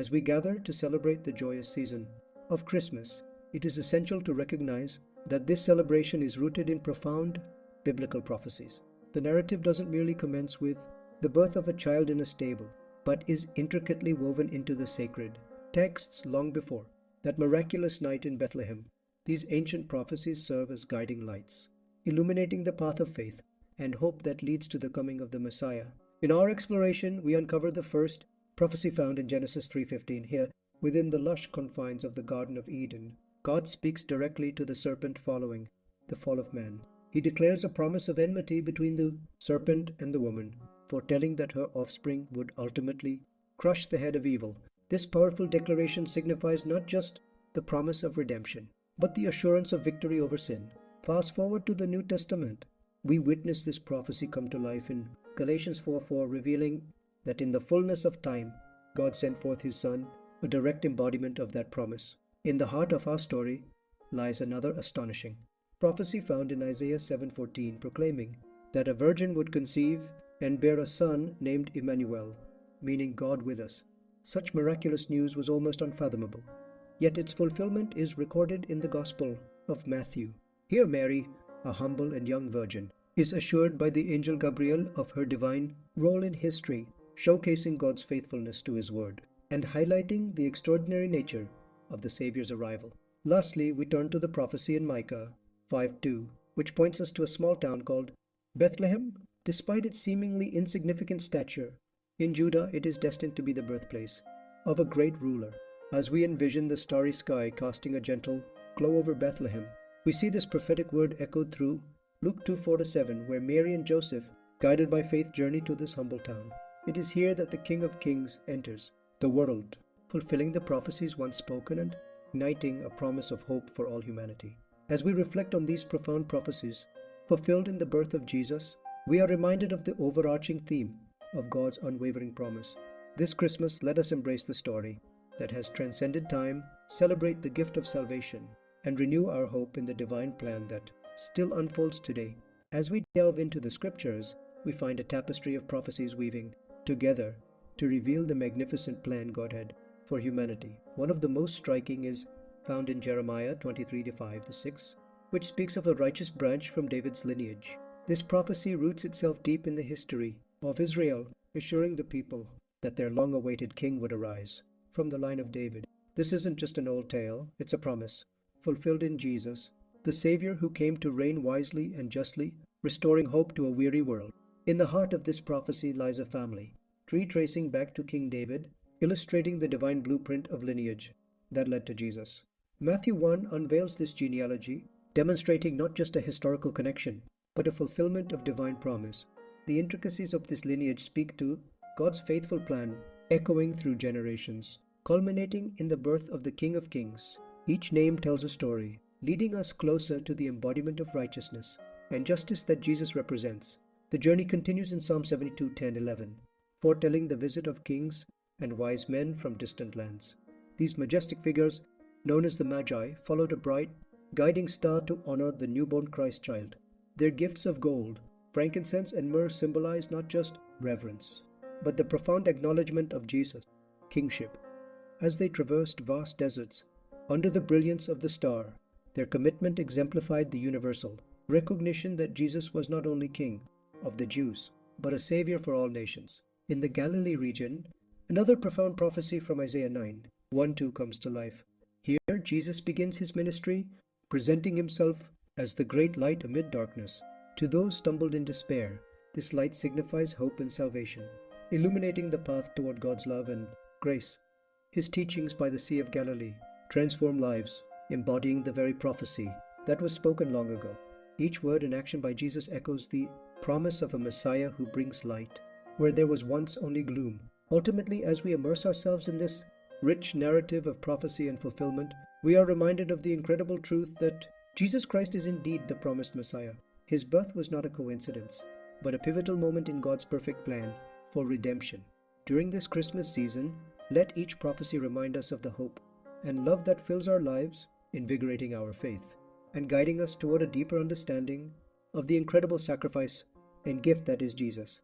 As we gather to celebrate the joyous season of Christmas, it is essential to recognize that this celebration is rooted in profound biblical prophecies. The narrative doesn't merely commence with the birth of a child in a stable, but is intricately woven into the sacred texts long before that miraculous night in Bethlehem. These ancient prophecies serve as guiding lights, illuminating the path of faith and hope that leads to the coming of the Messiah. In our exploration, we uncover the first prophecy found in Genesis 3:15. Here, within the lush confines of the Garden of Eden, God speaks directly to the serpent following the fall of man. He declares a promise of enmity between the serpent and the woman, foretelling that her offspring would ultimately crush the head of evil. This powerful declaration signifies not just the promise of redemption, but the assurance of victory over sin. Fast forward to the New Testament. We witness this prophecy come to life in Galatians 4:4, revealing that in the fullness of time, God sent forth His Son, a direct embodiment of that promise. In the heart of our story lies another astonishing prophecy found in Isaiah 7:14, proclaiming that a virgin would conceive and bear a son named Emmanuel, meaning God with us. Such miraculous news was almost unfathomable, yet its fulfillment is recorded in the Gospel of Matthew. Here Mary, a humble and young virgin, is assured by the angel Gabriel of her divine role in history, showcasing God's faithfulness to His word and highlighting the extraordinary nature of the Savior's arrival. Lastly, we turn to the prophecy in Micah 5:2, which points us to a small town called Bethlehem. Despite its seemingly insignificant stature, in Judah it is destined to be the birthplace of a great ruler. As we envision the starry sky casting a gentle glow over Bethlehem, we see this prophetic word echoed through Luke 2:4-7, where Mary and Joseph, guided by faith, journey to this humble town. It is here that the King of Kings enters the world, fulfilling the prophecies once spoken and igniting a promise of hope for all humanity. As we reflect on these profound prophecies fulfilled in the birth of Jesus, we are reminded of the overarching theme of God's unwavering promise. This Christmas, let us embrace the story that has transcended time, celebrate the gift of salvation, and renew our hope in the divine plan that still unfolds today. As we delve into the scriptures, we find a tapestry of prophecies weaving together to reveal the magnificent plan God had for humanity. One of the most striking is found in Jeremiah 23:5-6, which speaks of a righteous branch from David's lineage. This prophecy roots itself deep in the history of Israel, assuring the people that their long-awaited king would arise from the line of David. This isn't just an old tale, it's a promise, fulfilled in Jesus, the Savior who came to reign wisely and justly, restoring hope to a weary world. In the heart of this prophecy lies a family tree tracing back to King David, illustrating the divine blueprint of lineage that led to Jesus. Matthew 1 unveils this genealogy, demonstrating not just a historical connection, but a fulfillment of divine promise. The intricacies of this lineage speak to God's faithful plan, echoing through generations, culminating in the birth of the King of Kings. Each name tells a story, leading us closer to the embodiment of righteousness and justice that Jesus represents. The journey continues in Psalm 72:10-11, foretelling the visit of kings and wise men from distant lands. These majestic figures, known as the Magi, followed a bright, guiding star to honor the newborn Christ child. Their gifts of gold, frankincense, and myrrh symbolize not just reverence, but the profound acknowledgement of Jesus' kingship. As they traversed vast deserts, under the brilliance of the star, their commitment exemplified the universal recognition that Jesus was not only King of the Jews, but a Savior for all nations. In the Galilee region, another profound prophecy from Isaiah 9:1-2 comes to life. Here, Jesus begins His ministry, presenting Himself as the great light amid darkness. To those stumbled in despair, this light signifies hope and salvation, illuminating the path toward God's love and grace. His teachings by the Sea of Galilee transform lives, embodying the very prophecy that was spoken long ago. Each word and action by Jesus echoes the promise of a Messiah who brings light where there was once only gloom. Ultimately, as we immerse ourselves in this rich narrative of prophecy and fulfillment, we are reminded of the incredible truth that Jesus Christ is indeed the promised Messiah. His birth was not a coincidence, but a pivotal moment in God's perfect plan for redemption. During this Christmas season, let each prophecy remind us of the hope and love that fills our lives, invigorating our faith and guiding us toward a deeper understanding of the incredible sacrifice and gift that is Jesus.